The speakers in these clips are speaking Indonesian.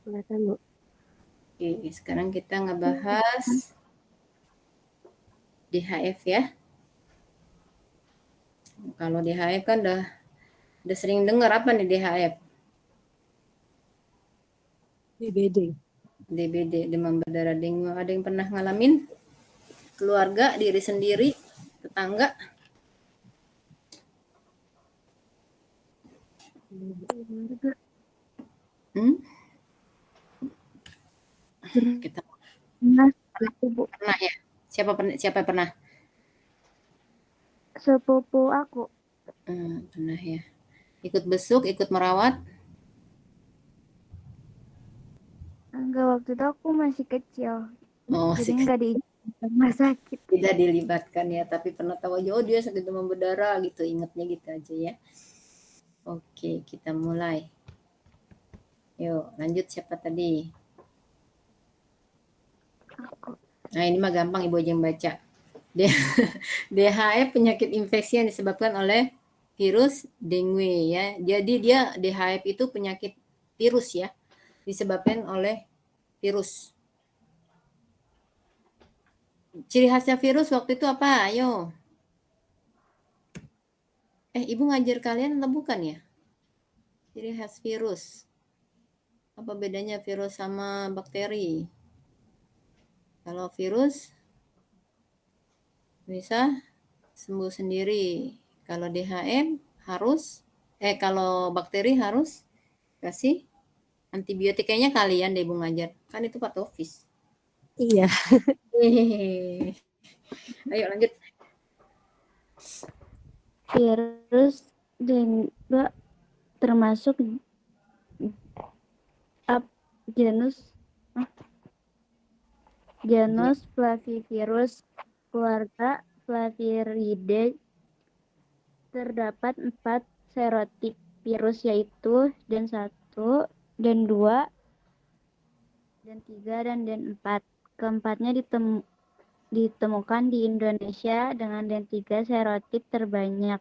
Kelihatan, Bu. Oke, sekarang kita ngebahas DHF ya. Kalau DHF kan udah sering dengar apa nih DHF? DBD. DBD, demam berdarah dengue. Ada yang pernah ngalamin? Keluarga, diri sendiri, tetangga? Hmm? Kita Pernah aku, Bu. pernah ya? Siapa pernah? Sepupu aku. Pernah ya. Ikut besuk, ikut merawat? Enggak, waktu itu aku masih kecil. Oh, Jadi masih enggak diizinin ke rumah sakit. tidak dilibatkan ya, tapi pernah tahu aja, oh dia sakit demam berdarah gitu, ingatnya gitu aja ya. Oke, kita mulai. Yuk, lanjut siapa tadi? Aku. Nah, ini mah gampang Ibu aja yang baca. DHF penyakit infeksi yang disebabkan oleh virus dengue ya. Jadi dia DHF itu penyakit virus ya, disebabkan oleh virus. Ciri khasnya virus waktu itu apa? Ayo. Ibu ngajar kalian atau bukan ya? Ciri khas virus. Apa bedanya virus sama bakteri? Kalau virus bisa sembuh sendiri. Kalau DHM harus, kalau bakteri harus kasih antibiotik. Kayaknya kalian deh Ibu ngajar. Kan itu patofis. Iya. Ayo lanjut. Virus dengue termasuk genus Flavivirus, keluarga Flaviridae. Terdapat 4 serotip virus, yaitu DEN 1, DEN 2, DEN 3, dan DEN 4. Keempatnya ditemukan di Indonesia dengan DEN 3 serotip terbanyak.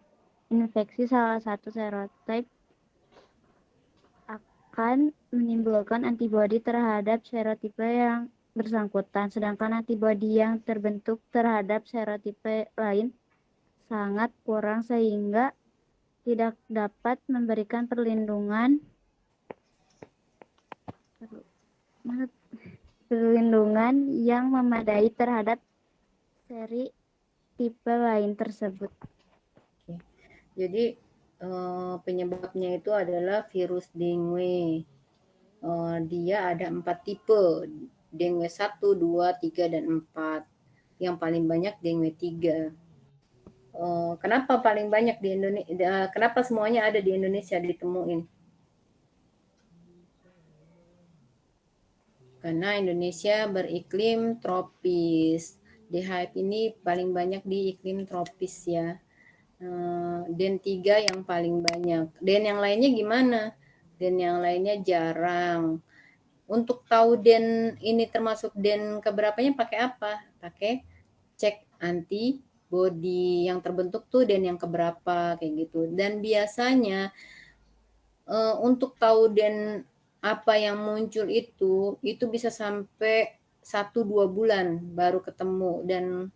Infeksi salah satu serotip akan menimbulkan antibodi terhadap serotipe yang bersangkutan, sedangkan antibodi yang terbentuk terhadap serotipe lain sangat kurang sehingga tidak dapat memberikan perlindungan yang memadai terhadap seri tipe lain tersebut. Jadi penyebabnya itu adalah virus dengue. Dia ada 4 tipe. Dengue 1, 2, 3, dan 4. Yang paling banyak dengue 3. Kenapa paling banyak di Indonesia? Kenapa semuanya ada di Indonesia ditemuin? Karena Indonesia beriklim tropis. DHF ini paling banyak di iklim tropis ya. DEN 3 yang paling banyak. DEN yang lainnya gimana? DEN yang lainnya jarang. Untuk tahu DEN ini termasuk DEN keberapanya pakai apa? Pakai cek antibody yang terbentuk tuh DEN yang keberapa kayak gitu. Dan biasanya untuk tahu DEN apa yang muncul itu bisa sampai 1-2 bulan baru ketemu. Dan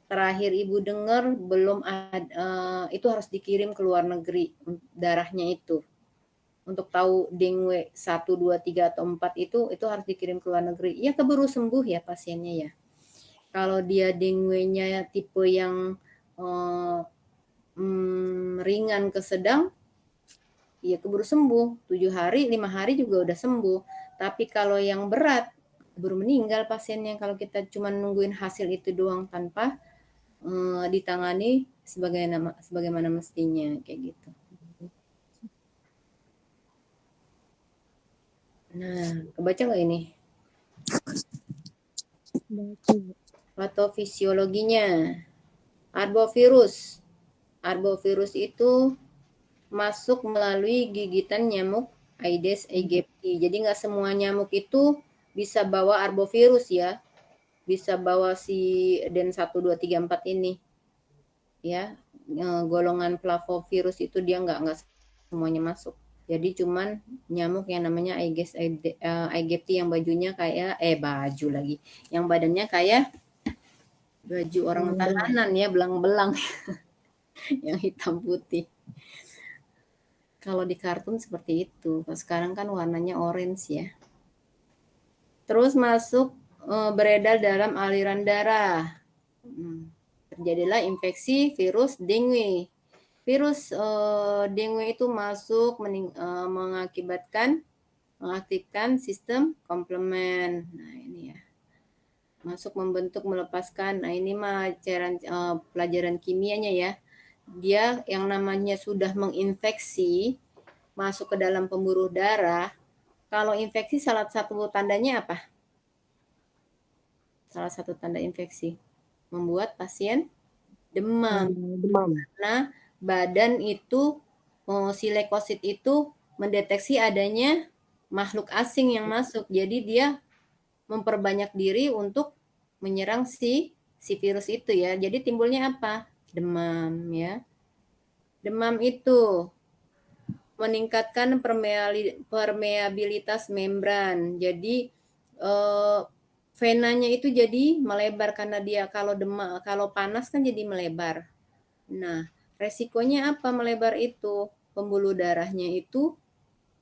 terakhir Ibu dengar belum ada, itu harus dikirim ke luar negeri darahnya itu. Untuk tahu dengue 1, 2, 3, atau 4 itu harus dikirim ke luar negeri. Ya keburu sembuh ya pasiennya ya. Kalau dia dengue-nya tipe yang ringan ke sedang, ya keburu sembuh. 7 hari, 5 hari juga udah sembuh. Tapi kalau yang berat, keburu meninggal pasiennya kalau kita cuma nungguin hasil itu doang tanpa ditangani sebagaimana mestinya kayak gitu. Nah, kebaca nggak ini? Patofisiologinya. Arbovirus. Arbovirus itu masuk melalui gigitan nyamuk Aedes aegypti. Jadi nggak semua nyamuk itu bisa bawa arbovirus ya. Bisa bawa si DEN 1, 2, 3, 4 ini. Ya, golongan flavovirus itu dia nggak semuanya masuk. Jadi cuman nyamuk yang namanya Aedes aegypti yang bajunya kayak baju lagi. Yang badannya kayak baju orang tahanan ya, belang-belang yang hitam putih. Kalau di kartun seperti itu. Kalau sekarang kan warnanya orange ya. Terus masuk beredar dalam aliran darah. Terjadilah infeksi virus dengue. Virus dengue itu masuk mengakibatkan mengaktifkan sistem komplement. Nah, ini ya. Masuk membentuk melepaskan. Nah, ini mah cairan pelajaran kimianya ya. Dia yang namanya sudah menginfeksi masuk ke dalam pembuluh darah. Kalau infeksi salah satu tandanya apa? Salah satu tanda infeksi membuat pasien demam. Karena badan itu si leukosit itu mendeteksi adanya makhluk asing yang masuk. Jadi dia memperbanyak diri untuk menyerang si virus itu ya. Jadi timbulnya apa? Demam ya. Demam itu meningkatkan permeabilitas membran. Jadi venanya itu jadi melebar karena dia kalau demam, kalau panas kan jadi melebar. Nah, resikonya apa melebar itu? Pembuluh darahnya itu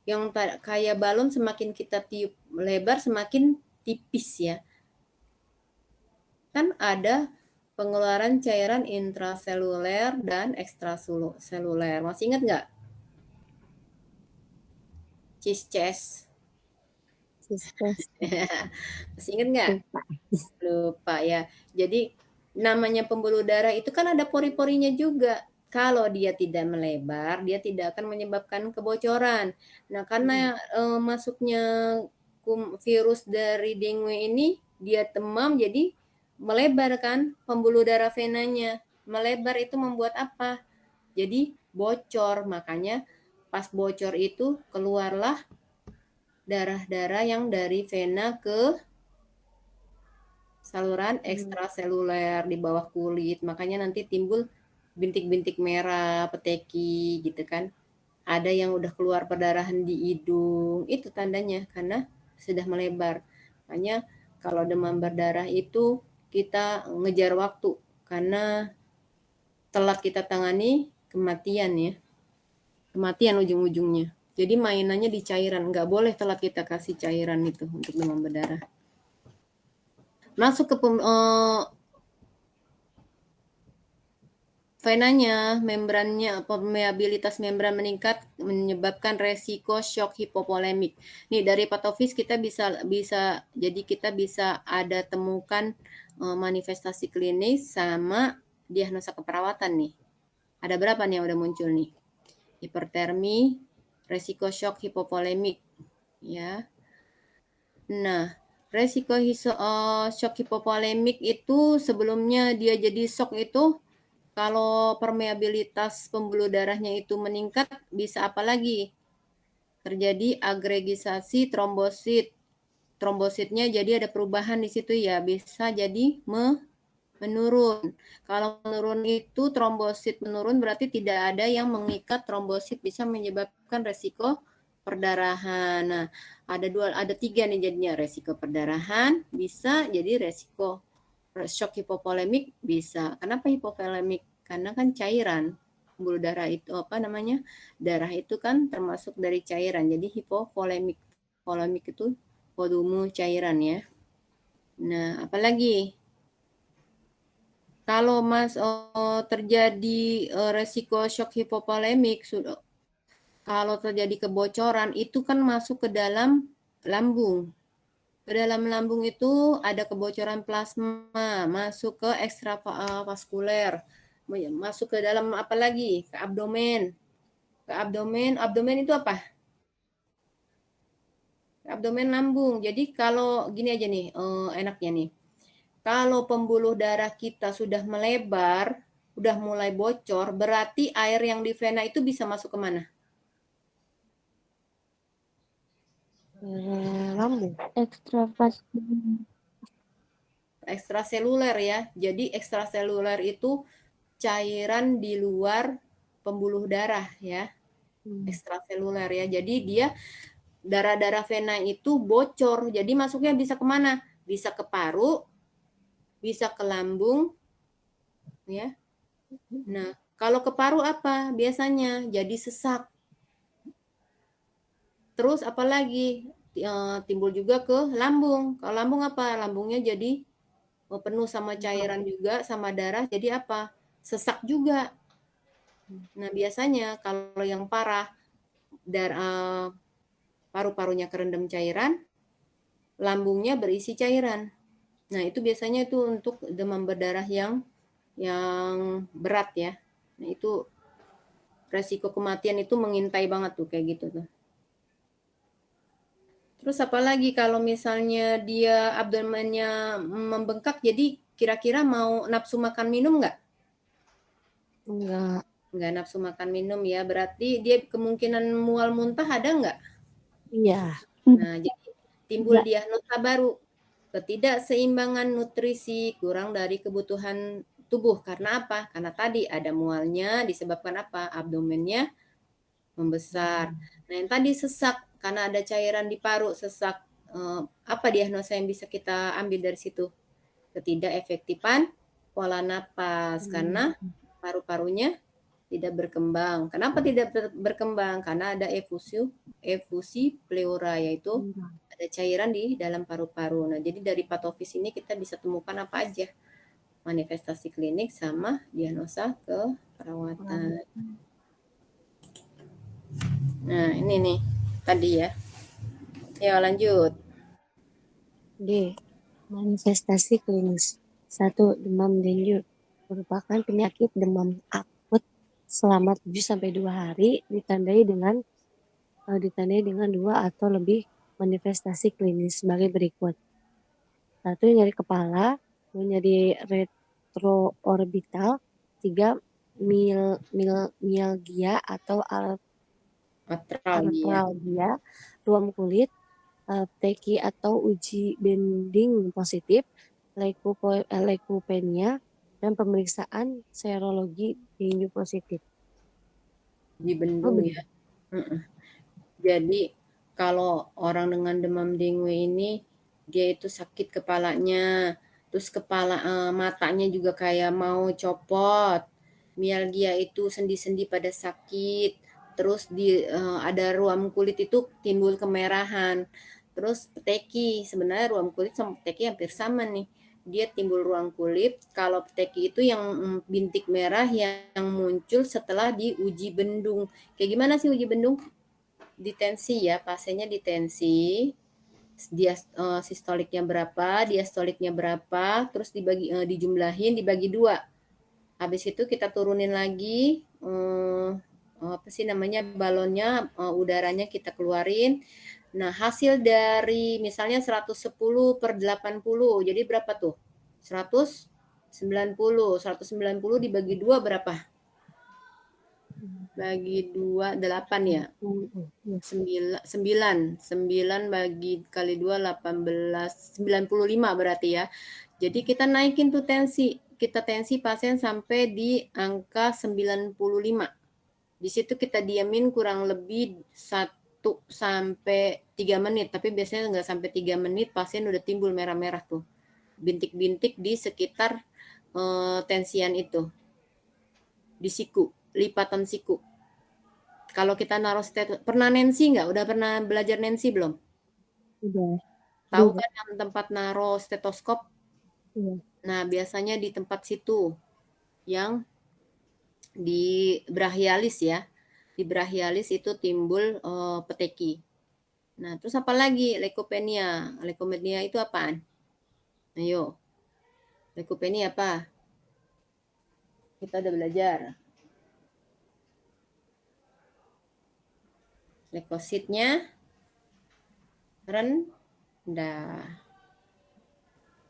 yang kayak balon semakin kita tiup lebar semakin tipis ya. Kan ada pengeluaran cairan intraseluler dan ekstraseluler. Masih ingat nggak? Cisces. Masih ingat nggak? Lupa ya. Jadi namanya pembuluh darah itu kan ada pori-porinya juga. Kalau dia tidak melebar, dia tidak akan menyebabkan kebocoran. Nah, karena masuknya virus dari dengue ini, dia demam jadi melebar kan pembuluh darah venanya. Melebar itu membuat apa? Jadi bocor. Makanya pas bocor itu keluarlah darah-darah yang dari vena ke saluran ekstraseluler di bawah kulit. Makanya nanti timbul bintik-bintik merah, peteki gitu kan. Ada yang udah keluar perdarahan di hidung. Itu tandanya karena sudah melebar. Makanya kalau demam berdarah itu kita ngejar waktu karena telat kita tangani kematian ya. Kematian ujung-ujungnya. Jadi mainannya di cairan, nggak boleh telat kita kasih cairan itu untuk demam berdarah. Masuk ke venanya, membrannya, permeabilitas membran meningkat menyebabkan resiko shock hipovolemik. Nih dari patofis kita bisa jadi kita bisa ada temukan manifestasi klinis sama diagnosa keperawatan nih. Ada berapa nih yang udah muncul nih? Hipertermi, resiko shock hipovolemik ya. Nah, resiko shock hipovolemik itu sebelumnya dia jadi shock itu kalau permeabilitas pembuluh darahnya itu meningkat bisa apa lagi? Terjadi agregisasi trombosit. Trombositnya jadi ada perubahan di situ ya, bisa jadi menurun. Kalau menurun itu trombosit menurun berarti tidak ada yang mengikat trombosit bisa menyebabkan resiko perdarahan. Nah, ada tiga nih jadinya resiko perdarahan bisa jadi resiko shock hipovolemik bisa. Kenapa hipovolemik? Karena kan cairan pembuluh darah itu apa namanya? Darah itu kan termasuk dari cairan. Jadi hipovolemik. Volemik itu volume cairan ya. Nah, apalagi kalau terjadi resiko shock hipovolemik kalau terjadi kebocoran itu kan masuk ke dalam lambung. Ke dalam lambung itu ada kebocoran plasma, masuk ke ekstravaskuler, masuk ke dalam apa lagi? Ke abdomen. Ke abdomen, abdomen itu apa? Ke abdomen lambung. Jadi kalau gini aja nih, enaknya nih. Kalau pembuluh darah kita sudah melebar, udah mulai bocor, berarti air yang di vena itu bisa masuk ke mana? Lambung. Ekstraseluler ya. Jadi ekstraseluler itu cairan di luar pembuluh darah ya. ekstraseluler ya. Jadi dia darah-darah vena itu bocor. Jadi masuknya bisa kemana? Bisa ke paru, bisa ke lambung, ya. Nah, kalau ke paru apa? Biasanya jadi sesak. Terus apalagi timbul juga ke lambung. Kalau lambung apa? Lambungnya jadi penuh sama cairan juga, sama darah. Jadi apa? Sesak juga. Nah, biasanya kalau yang parah paru-parunya kerendam cairan, lambungnya berisi cairan. Nah, itu biasanya itu untuk demam berdarah yang berat ya. Nah, itu resiko kematian itu mengintai banget tuh kayak gitu tuh. Terus apalagi kalau misalnya dia abdomennya membengkak, jadi kira-kira mau nafsu makan minum nggak? Enggak. Nggak nafsu makan minum ya, berarti dia kemungkinan mual muntah ada nggak? Iya. Nah, jadi timbul Enggak. diagnosa baru, ketidakseimbangan nutrisi, kurang dari kebutuhan tubuh. Karena apa? Karena tadi ada mualnya disebabkan apa? Abdomennya membesar. Nah, yang tadi sesak karena ada cairan di paru, sesak. Apa diagnosa yang bisa kita ambil dari situ? Ketidakefektifan pola napas karena paru-parunya tidak berkembang. Kenapa tidak berkembang? Karena ada efusi pleura, yaitu ada cairan di dalam paru-paru. Nah, jadi dari patofis ini kita bisa temukan apa aja manifestasi klinik sama diagnosa ke perawatan. Nah, ini nih tadi ya. Ya, lanjut. D. Manifestasi klinis. 1. Demam dengue merupakan penyakit demam akut selama 7-2 hari ditandai dengan 2 atau lebih manifestasi klinis sebagai berikut. 1. Nyeri kepala, 2. Nyeri retroorbital, 3. Mialgia atau artralgia, ruam kulit, pteki atau uji bending positif, leukopenia, dan pemeriksaan serologi dengue positif. Di Bendung ya. Jadi kalau orang dengan demam dengue ini dia itu sakit kepalanya, terus matanya juga kayak mau copot. Mialgia itu sendi-sendi pada sakit, terus ada ruam kulit itu timbul kemerahan. Terus peteki, sebenarnya ruam kulit sama peteki hampir sama nih. Dia timbul ruam kulit, kalau peteki itu yang bintik merah yang muncul setelah diuji bendung. Kayak gimana sih uji bendung? Ditensi ya, pasiennya ditensi, dia sistoliknya berapa, diastoliknya berapa, terus dijumlahin, dibagi 2. Habis itu kita turunin lagi apa sih namanya balonnya, udaranya kita keluarin. Nah, hasil dari misalnya 110/80, jadi berapa tuh? 190. 190 dibagi 2 berapa? Bagi 2, 8 ya? 9 bagi kali 2, 18, 95 berarti ya. Jadi kita naikin tuh tensi. Kita tensi pasien sampai di angka 95. Di situ kita diamin kurang lebih 1 sampai 3 menit. Tapi biasanya nggak sampai 3 menit pasien udah timbul merah-merah tuh. Bintik-bintik di sekitar tensian itu. Di siku, lipatan siku. Kalau kita naruh pernah Nancy nggak? Udah pernah belajar Nancy belum? Udah. Tahu kan yang tempat naruh stetoskop? Iya. Nah, biasanya di tempat situ yang di brachialis ya. Di brachialis itu timbul peteki. Nah, terus apa lagi? Leukopenia. Leukopenia itu apaan? Ayo. Leukopenia apa? Kita udah belajar. Leukositnya rendah.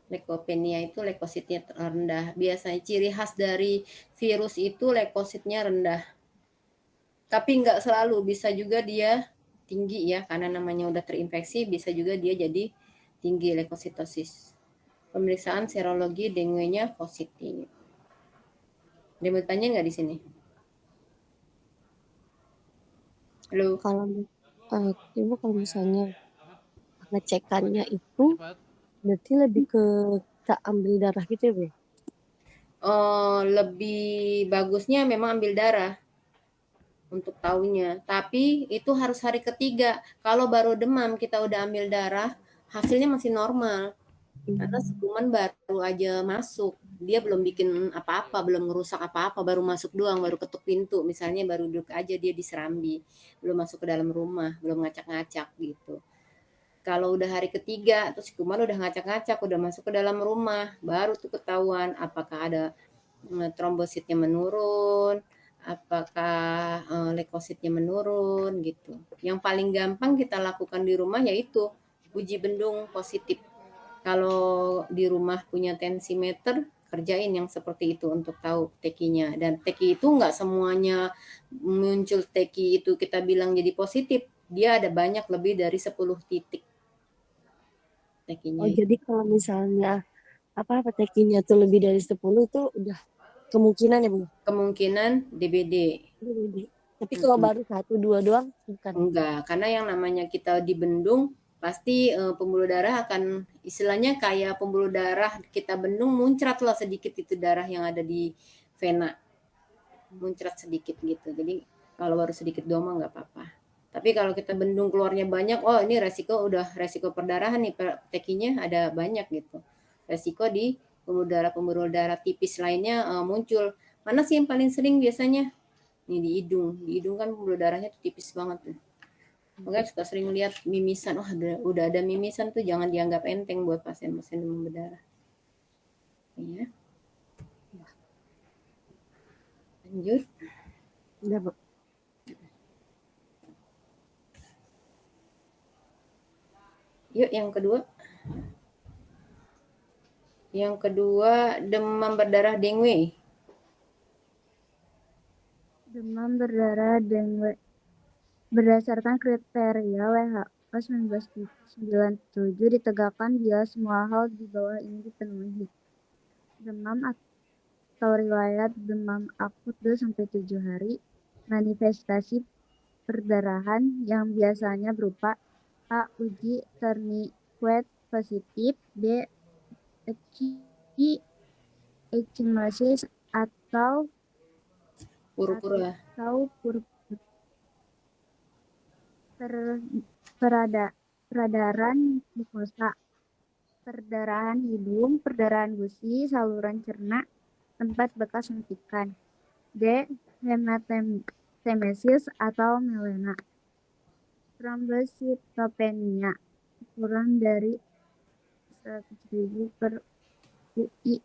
Leukopenia itu leukositnya rendah. Biasanya ciri khas dari virus itu leukositnya rendah. Tapi nggak selalu, bisa juga dia tinggi ya, karena namanya udah terinfeksi, bisa juga dia jadi tinggi leukositosis. Pemeriksaan serologi dengue-nya positif. Dia bertanya nggak di sini? Halo. Kalau Ibu kalau misalnya pengecekannya itu berarti lebih ke kita ambil darah gitu ya, Bu? Lebih bagusnya memang ambil darah untuk tahunya. Tapi itu harus hari ketiga. Kalau baru demam kita udah ambil darah, hasilnya masih normal. Karena si kuman baru aja masuk. Dia belum bikin apa-apa, belum merusak apa-apa, baru masuk doang, baru ketuk pintu. Misalnya baru duduk aja dia di serambi. Belum masuk ke dalam rumah, belum ngacak-ngacak gitu. Kalau udah hari ketiga, terus si kuman udah ngacak-ngacak, udah masuk ke dalam rumah, baru tuh ketahuan apakah ada trombositnya menurun, apakah leukositnya menurun gitu. Yang paling gampang kita lakukan di rumah yaitu uji bendung positif. Kalau di rumah punya tensimeter, kerjain yang seperti itu untuk tahu tekinya. Dan teki itu nggak semuanya muncul teki itu kita bilang jadi positif. Dia ada banyak lebih dari 10 titik tekinya Oh, itu. jadi kalau misalnya apa TK-nya tuh lebih dari 10 itu udah kemungkinan ya, Bu? Kemungkinan DBD. Lebih. Tapi kalau Mm-mm. baru 1, 2 doang bukan. Enggak, karena yang namanya kita di bendung pasti pembuluh darah akan istilahnya kayak pembuluh darah kita bendung muncrat lah sedikit itu darah yang ada di vena, muncrat sedikit gitu. Jadi kalau baru sedikit doang mah nggak apa-apa. Tapi kalau kita bendung keluarnya banyak, oh ini resiko perdarahan nih, tekinya ada banyak gitu. Resiko di pembuluh darah tipis lainnya muncul. Mana sih yang paling sering biasanya? Nih di hidung. Di hidung kan pembuluh darahnya tuh tipis banget tuh. Makanya suka sering lihat mimisan, wah udah ada mimisan tuh jangan dianggap enteng buat pasien-pasien demam berdarah. Ya, lanjut. Udah, Bu. Yuk yang kedua. Yang kedua demam berdarah dengue. Demam berdarah dengue berdasarkan kriteria WHO 1997 ditegakkan bila semua hal di bawah ini dipenuhi. Demam atau riwayat demam akut 2-7 hari, manifestasi perdarahan yang biasanya berupa A. Uji tourniquet positif, B. Echinosis atau Pura-pura. per- perada- peradaran mukosa, perdarahan hidung, perdarahan gusi, saluran cerna, tempat bekas suntikan. D. Hematemesis atau melena. Trombositopenia kurang dari 100.000 per UI.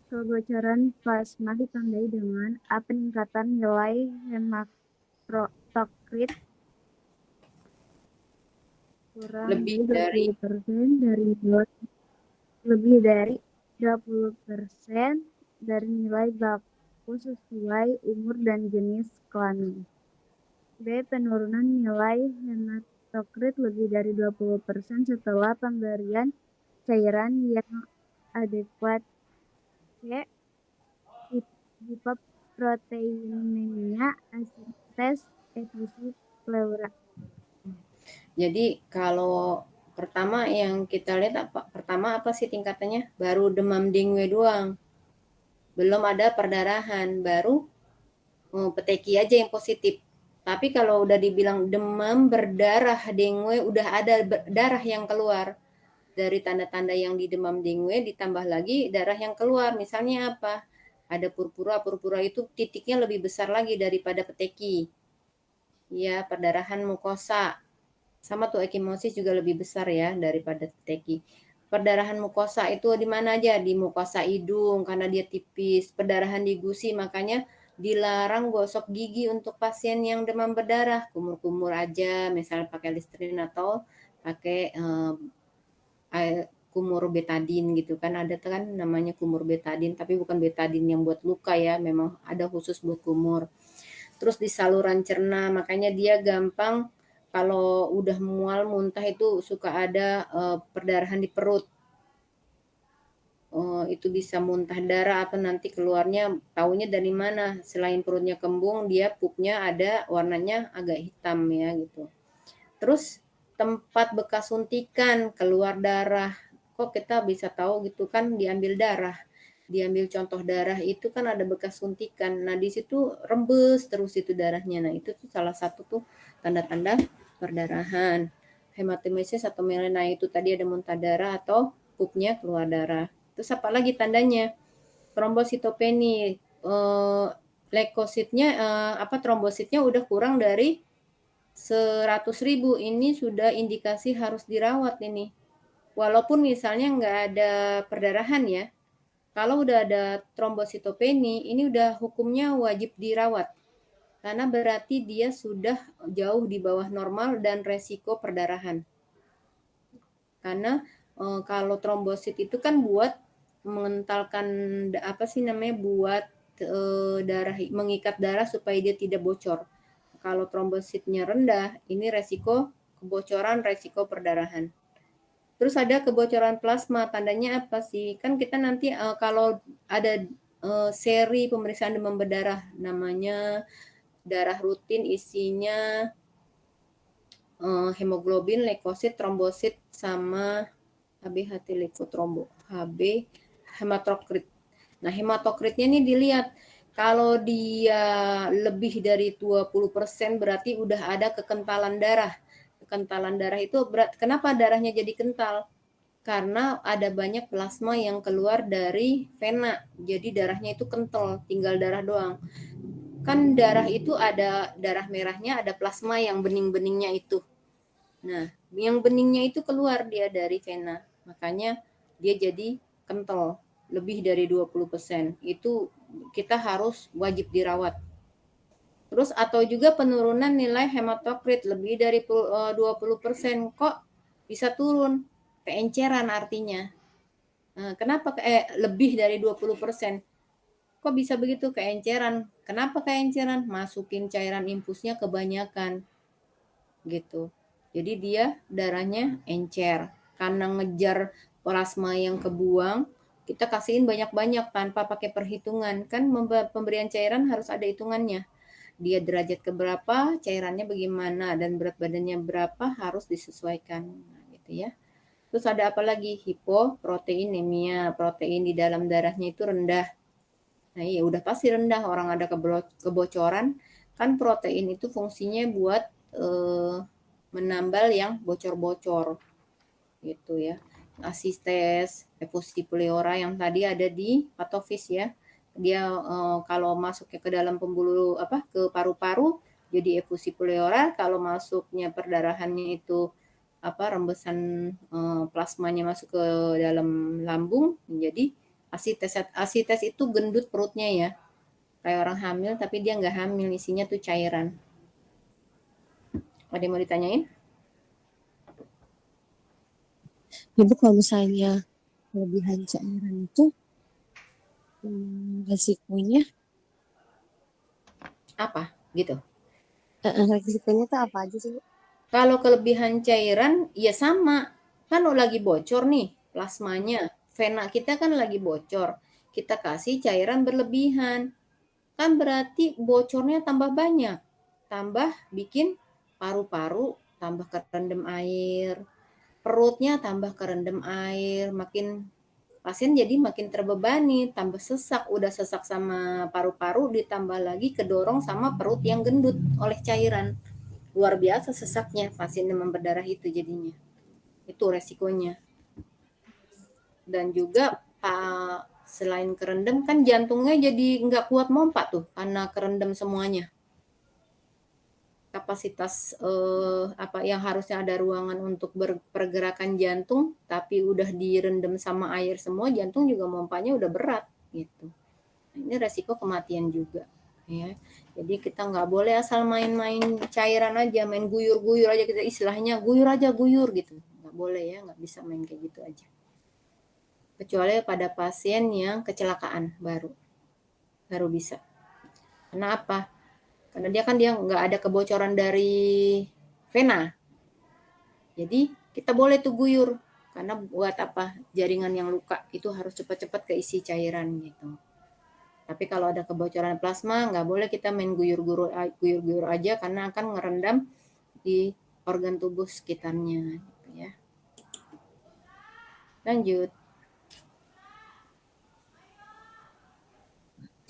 Kebocoran plasma ditandai dengan A. Peningkatan nilai hematokrit kurang Lebih dari dari 20% lebih dari 20% dari nilai baku sesuai umur dan jenis kelamin. B. Penurunan nilai hematokrit lebih dari 20% setelah pemberian cairan yang adekuat. C. Hipoproteinemia asistensi efisi pleura. jadi kalau pertama yang kita lihat apa? Pertama apa sih tingkatannya? Baru demam dengue doang. Belum ada perdarahan, baru peteki aja yang positif. Tapi kalau udah dibilang demam berdarah dengue udah ada darah yang keluar. Dari tanda-tanda yang di demam dengue ditambah lagi darah yang keluar. Misalnya apa? Ada purpura, purpura itu titiknya lebih besar lagi daripada peteki. Ya, perdarahan mukosa. Sama tuh ekimosis juga lebih besar ya daripada peteki. Perdarahan mukosa itu di mana aja? Di mukosa hidung karena dia tipis. Perdarahan di gusi makanya dilarang gosok gigi untuk pasien yang demam berdarah. Kumur-kumur aja, misalnya pakai Listerine atau pakai kumur betadin gitu kan, ada kan namanya kumur betadin tapi bukan betadin yang buat luka ya, memang ada khusus buat kumur. Terus di saluran cerna makanya dia gampang kalau udah mual muntah itu suka ada perdarahan di perut. itu bisa muntah darah atau nanti keluarnya taunya dari mana, selain perutnya kembung dia pupnya ada warnanya agak hitam ya gitu. Terus tempat bekas suntikan keluar darah, kok kita bisa tahu gitu kan diambil darah. Diambil contoh darah itu kan ada bekas suntikan. Nah, di situ rembes terus itu darahnya. Nah, itu tuh salah satu tuh tanda-tanda perdarahan. Hematemesis atau melena itu tadi ada muntah darah atau pupnya keluar darah. Terus apa lagi tandanya? Trombositopeni, leukositnya trombositnya udah kurang dari 100.000, ini sudah indikasi harus dirawat ini. Walaupun misalnya nggak ada perdarahan ya, kalau udah ada trombositopeni, ini udah hukumnya wajib dirawat. Karena berarti dia sudah jauh di bawah normal dan resiko perdarahan. Karena kalau trombosit itu kan buat mengentalkan buat darah, mengikat darah supaya dia tidak bocor. Kalau trombositnya rendah, ini resiko kebocoran, resiko perdarahan. Terus ada kebocoran plasma, tandanya apa sih? Kan kita nanti kalau ada seri pemeriksaan demam berdarah, namanya darah rutin isinya hemoglobin, leukosit, trombosit, sama HB leukotrombo, HB hematokrit. Nah, hematokritnya ini dilihat. Kalau dia lebih dari 20% berarti udah ada kekentalan darah. Kekentalan darah itu kenapa darahnya jadi kental? Karena ada banyak plasma yang keluar dari vena. Jadi darahnya itu kental, tinggal darah doang. Kan darah itu ada darah merahnya, ada plasma yang bening-beningnya itu. Nah, yang beningnya itu keluar dia dari vena. Makanya dia jadi kental, lebih dari 20%. Itu kita harus wajib dirawat. Terus atau juga penurunan nilai hematokrit lebih dari 20%. Kok bisa turun? Keenceran artinya. Kenapa lebih dari 20%? Kok bisa begitu keenceran? Kenapa keenceran? Masukin cairan infusnya kebanyakan. Gitu. Jadi dia darahnya encer. Karena ngejar plasma yang kebuang, kita kasihin banyak-banyak tanpa pakai perhitungan. Kan pemberian cairan harus ada hitungannya. Dia derajat keberapa, cairannya bagaimana, dan berat badannya berapa harus disesuaikan. Nah, gitu ya. Terus ada apa lagi? Hipoproteinemia, protein di dalam darahnya itu rendah. Nah, iya udah pasti rendah, orang ada kebocoran. Kan protein itu fungsinya buat menambal yang bocor-bocor. Gitu ya. Asistes, efusi pleura yang tadi ada di patofis ya. Dia kalau masuknya ke dalam pembuluh ke paru-paru jadi efusi pleura, kalau masuknya perdarahannya itu rembesan plasmanya masuk ke dalam lambung menjadi asites. Asites itu gendut perutnya ya, kayak orang hamil tapi dia nggak hamil, isinya tuh cairan. Ada yang mau ditanyain? Ibu kalau misalnya kelebihan cairan itu resikonya Apa gitu? resikonya tuh apa aja sih Bu? Kalau kelebihan cairan ya sama, kan lagi bocor nih plasmanya, vena kita kan lagi bocor, kita kasih cairan berlebihan, kan berarti bocornya tambah banyak, tambah bikin paru-paru tambah kerendam air, perutnya tambah kerendam air, makin pasien jadi makin terbebani, tambah sesak, udah sesak sama paru-paru ditambah lagi kedorong sama perut yang gendut oleh cairan. Luar biasa sesaknya pasien demam berdarah itu jadinya. Itu resikonya. Dan juga selain kerendam kan jantungnya jadi nggak kuat mompa tuh karena kerendam semuanya. Kapasitas yang harusnya ada ruangan untuk pergerakan jantung tapi udah direndam sama air semua, jantung juga mompanya udah berat gitu. Ini resiko kematian juga ya. Jadi kita nggak boleh asal main-main cairan aja, main guyur-guyur aja, kita istilahnya guyur aja guyur gitu, nggak boleh ya, nggak bisa main kayak gitu aja. Kecuali pada pasien yang kecelakaan baru bisa. Kenapa? Karena dia nggak ada kebocoran dari vena. Jadi kita boleh tuh guyur. Karena buat apa? Jaringan yang luka itu harus cepat-cepat keisi cairan gitu. Tapi kalau ada kebocoran plasma, nggak boleh kita main guyur-guyur aja karena akan ngerendam di organ tubuh sekitarnya. Gitu ya. Lanjut.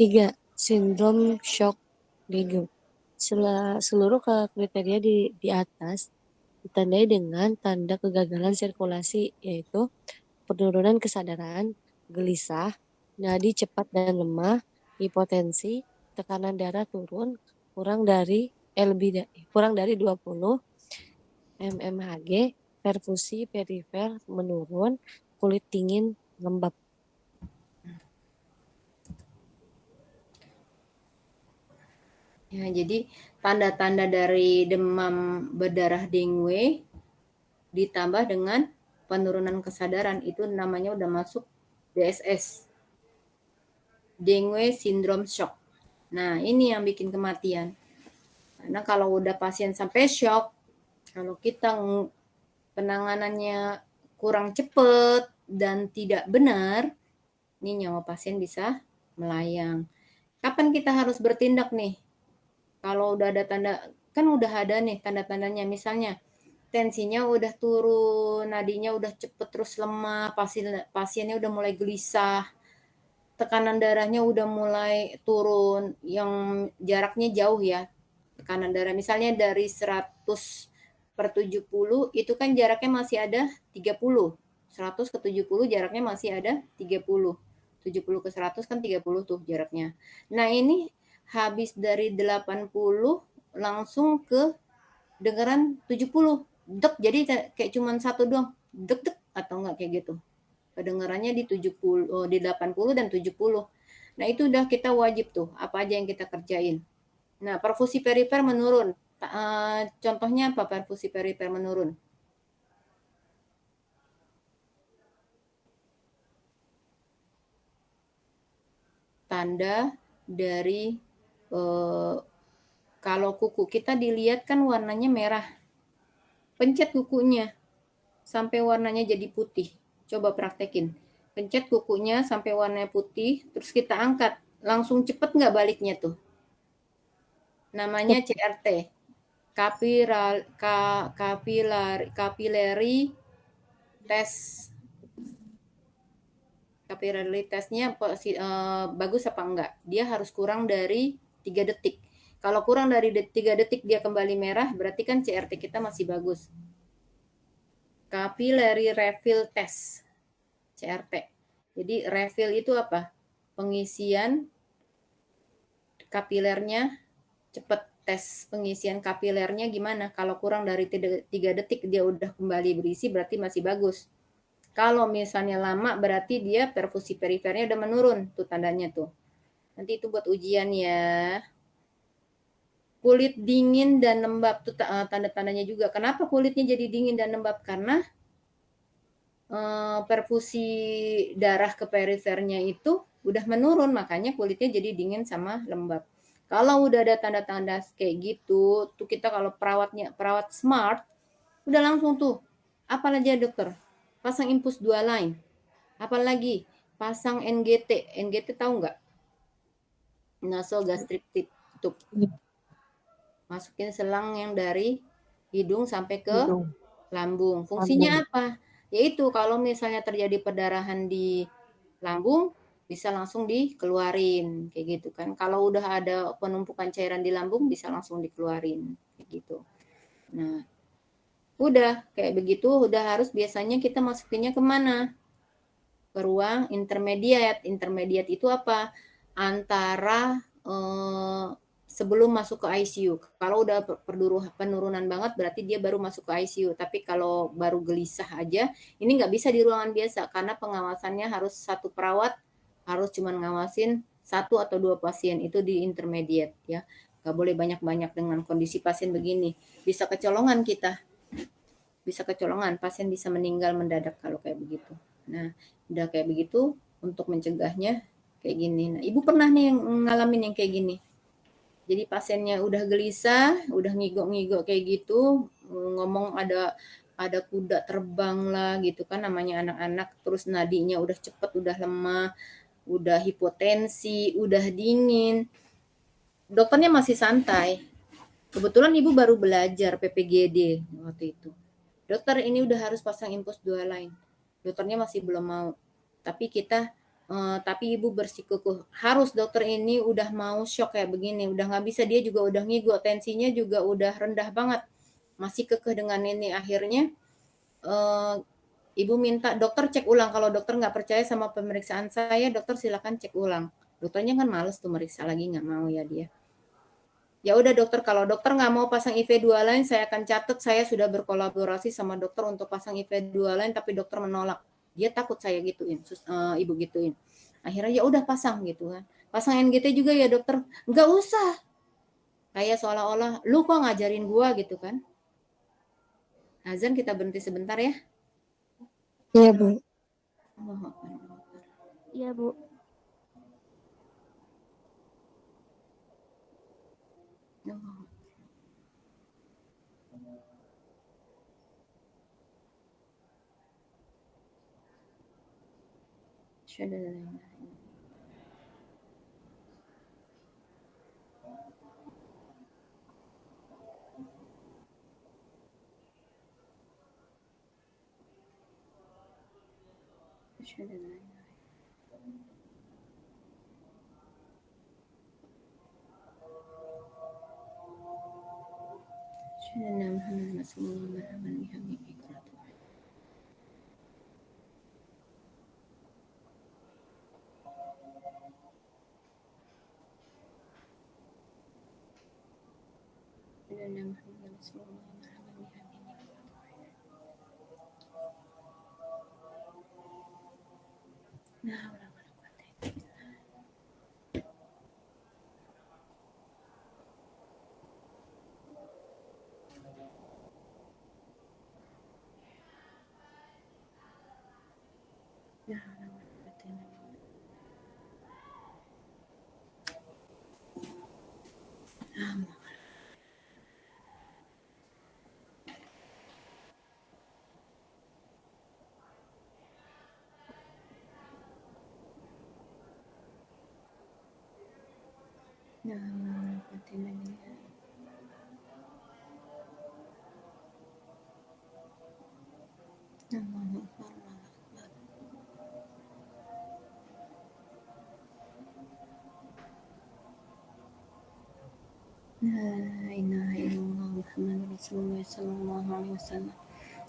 3. Sindrom shock Diego. Seluruh kriteria di atas ditandai dengan tanda kegagalan sirkulasi, yaitu penurunan kesadaran, gelisah, nadi cepat dan lemah, hipotensi, tekanan darah turun, kurang dari 20 mmHg, perfusi perifer menurun, kulit dingin lembab. Ya, jadi tanda-tanda dari demam berdarah dengue ditambah dengan penurunan kesadaran itu namanya udah masuk DSS. Dengue Syndrome Shock. Nah, ini yang bikin kematian. Karena kalau udah pasien sampai shock, kalau kita penanganannya kurang cepat dan tidak benar, ini nyawa pasien bisa melayang. Kapan kita harus bertindak nih? Kalau udah ada tanda, kan udah ada nih tanda-tandanya, misalnya tensinya udah turun, nadinya udah cepet terus lemah, pasiennya udah mulai gelisah, tekanan darahnya udah mulai turun, yang jaraknya jauh ya, tekanan darah misalnya dari 100/70 itu kan jaraknya masih ada 30, 100 ke 70 jaraknya masih ada 30, 70 ke 100 kan 30 tuh jaraknya. Nah ini habis dari 80 langsung ke dengeran 70, dek, jadi kayak cuman satu doang, dek dek atau enggak kayak gitu. Kedengarannya di 70, di 80 dan 70. Nah itu udah kita wajib tuh, apa aja yang kita kerjain. Nah perfusi perifer menurun. Contohnya apa perfusi perifer menurun? Tanda dari kalau kuku kita dilihat kan warnanya merah. Pencet kukunya sampai warnanya jadi putih. Coba praktekin. Pencet kukunya sampai warnanya putih, terus kita angkat. Langsung cepet nggak baliknya tuh? Namanya CRT. Capillary test. Capillary testnya bagus apa enggak? Dia harus kurang dari 3 detik. Kalau kurang dari 3 detik dia kembali merah, berarti kan CRT kita masih bagus. Capillary refill test, CRT. Jadi refill itu apa? Pengisian kapilernya cepat. Tes pengisian kapilernya gimana? Kalau kurang dari 3 detik dia udah kembali berisi, berarti masih bagus. Kalau misalnya lama, berarti dia perfusi perifernya udah menurun. Tuh tandanya tuh. Nanti itu buat ujian ya. Kulit dingin dan lembab tuh tanda-tandanya juga. Kenapa kulitnya jadi dingin dan lembab? Karena perfusi darah ke perifernya itu udah menurun, makanya kulitnya jadi dingin sama lembab. Kalau udah ada tanda-tanda kayak gitu, tuh kita kalau perawat smart, udah langsung tuh, apalagi ya dokter? Pasang infus 2 line. Apalagi pasang NGT. NGT tahu nggak? Nasogastric tube. Masukin selang yang dari hidung sampai ke lambung. Fungsinya apa? Yaitu kalau misalnya terjadi perdarahan di lambung, bisa langsung dikeluarin kayak gitu kan. Kalau udah ada penumpukan cairan di lambung bisa langsung dikeluarin kayak gitu. Nah, udah kayak begitu udah harus biasanya kita masukinnya kemana? Ke ruang intermediate. Intermediate itu apa? Antara sebelum masuk ke ICU. Kalau udah penurunan banget berarti dia baru masuk ke ICU. Tapi kalau baru gelisah aja, ini nggak bisa di ruangan biasa karena pengawasannya harus satu perawat harus cuma ngawasin 1 atau 2 pasien itu di intermediate ya. Nggak boleh banyak-banyak dengan kondisi pasien begini. Bisa kecolongan kita. Bisa kecolongan, pasien bisa meninggal mendadak kalau kayak begitu. Nah, udah kayak begitu untuk mencegahnya kayak gini. Nah, Ibu pernah nih yang ngalamin yang kayak gini. Jadi pasiennya udah gelisah, udah ngigok-ngigok kayak gitu, ngomong ada ada kuda terbang lah gitu kan, namanya anak-anak, terus nadinya udah cepet, udah lemah, udah hipotensi, udah dingin. Dokternya masih santai. Kebetulan ibu baru belajar PPGD waktu itu. Dokter, ini udah harus pasang infus 2 line. Dokternya masih belum mau. Tapi ibu bersikukuh. Harus dokter, ini udah mau shock kayak begini. Udah nggak bisa, dia juga udah ngigo. Tensinya juga udah rendah banget. Masih kekeh dengan ini. Akhirnya ibu minta dokter cek ulang. Kalau dokter nggak percaya sama pemeriksaan saya, dokter silakan cek ulang. Dokternya kan males tuh meriksa lagi, nggak mau ya dia. Ya udah dokter, kalau dokter nggak mau pasang IV 2 line, saya akan catat saya sudah berkolaborasi sama dokter untuk pasang IV 2 line, tapi dokter menolak. Dia takut saya gituin, ibu gituin. Akhirnya ya udah pasang gitu kan. Pasang NGT juga ya dokter, nggak usah. Kayak seolah-olah, lu kok ngajarin gua gitu kan. Azan, kita berhenti sebentar ya. Iya, Bu. Iya, Bu.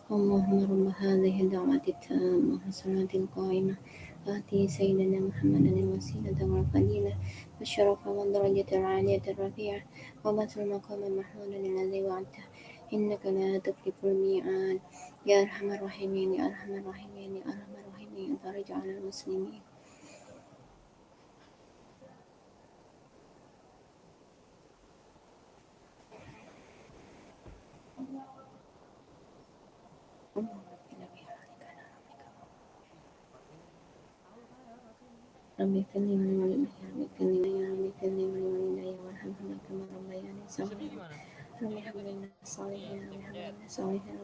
اللهم رب هذه الدعوة التامة والصلاة القائمة آتي سيدنا محمدا الوسيلة والفضيلة والشرف والدرجة العالية الرفيعة وبث المقام المحمود الذي وعدته إنك لا تخلف الميعاد يا أرحم الراحمين يا أرحم الراحمين يا أرحم الراحمين فرج على المسلمين. ربي اغفر لي ولوالدي ربي اغفر لي ولوالدي وارحمهما كما ربياني صغيرا ربي هب لنا الصالحين ربي هب لنا الصالحين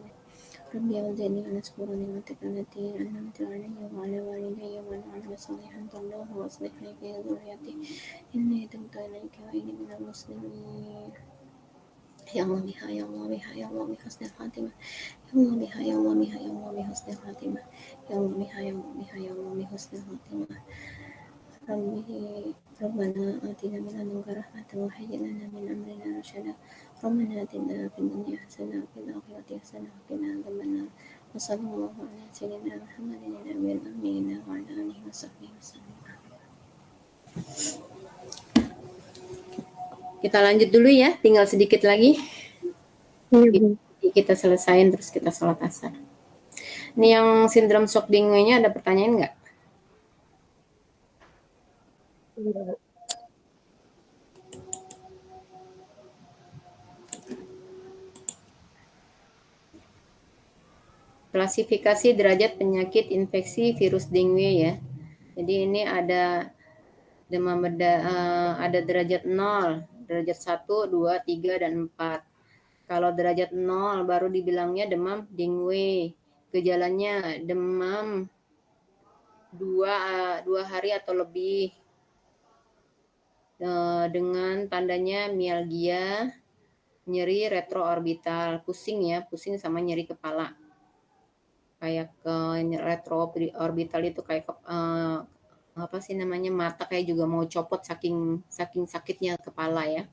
ربي أوزعني أن أشكر نعمتك التي أنعمت علي وعلى والدي وأن أعمل صالحا ترضاه وأصلح لي في ذريتي إني تبت إليك وإني من المسلمين. يا الله بها يا الله بها يا الله بحسن الخاتمة يا الله بها يا الله بها يا الله بحسن الخاتمة يا الله بها يا الله بها يا الله بحسن الخاتمة. ربنا آتنا من لدنك رحمة وهيئ لنا من أمرنا رشدا ربنا آتنا في الدنيا حسنة وفي الآخرة حسنة وقنا عذاب النار وصلى الله على سيدنا محمد النبي الأمين وعلى آله وصحبه وسلم. Kita lanjut dulu ya, tinggal sedikit lagi. Kita selesain terus kita sholat asar. Ini yang sindrom shock dengue-nya ada pertanyaan nggak? Klasifikasi derajat penyakit infeksi virus dengue ya. Jadi ini ada demam ada derajat 0, derajat 1, 2, 3, dan 4. Kalau derajat 0 baru dibilangnya demam dengue. Gejalanya demam 2 hari atau lebih dengan tandanya mialgia, nyeri retroorbital, pusing ya, pusing sama nyeri kepala. Kayak retroorbital itu kayak apa sih namanya, mata kayak juga mau copot saking sakitnya kepala ya.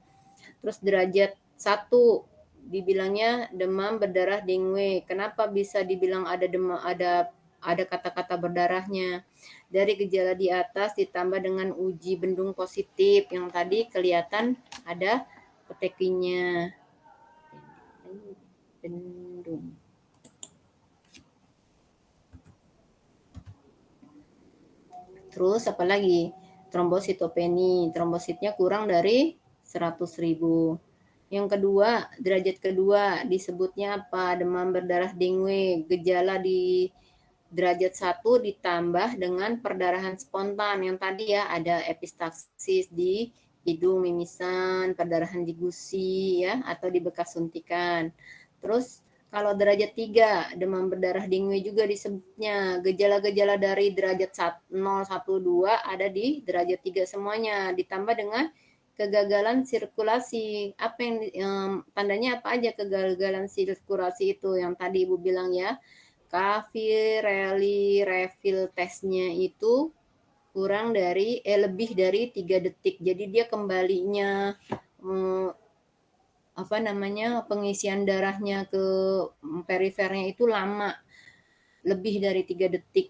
Terus derajat 1 dibilangnya demam berdarah dengue. Kenapa bisa dibilang ada demam, ada kata-kata berdarahnya? Dari gejala di atas ditambah dengan uji bendung positif yang tadi kelihatan ada petekinya. Bendung. Terus apa lagi? Trombositopeni, trombositnya kurang dari 100.000. Yang kedua, derajat kedua disebutnya apa? Demam berdarah dengue. Gejala di derajat 1 ditambah dengan perdarahan spontan. Yang tadi ya ada epistaxis di hidung, mimisan, perdarahan di gusi ya atau di bekas suntikan. Terus kalau derajat 3, demam berdarah dengue juga disebutnya. Gejala-gejala dari derajat 0, 1, 2 ada di derajat 3 semuanya. Ditambah dengan kegagalan sirkulasi. Apa yang tandanya apa aja kegagalan sirkulasi itu? Yang tadi Ibu bilang ya. Cavirelli refill testnya itu kurang dari lebih dari 3 detik. Jadi dia kembalinya pengisian darahnya ke perifernya itu lama, lebih dari 3 detik.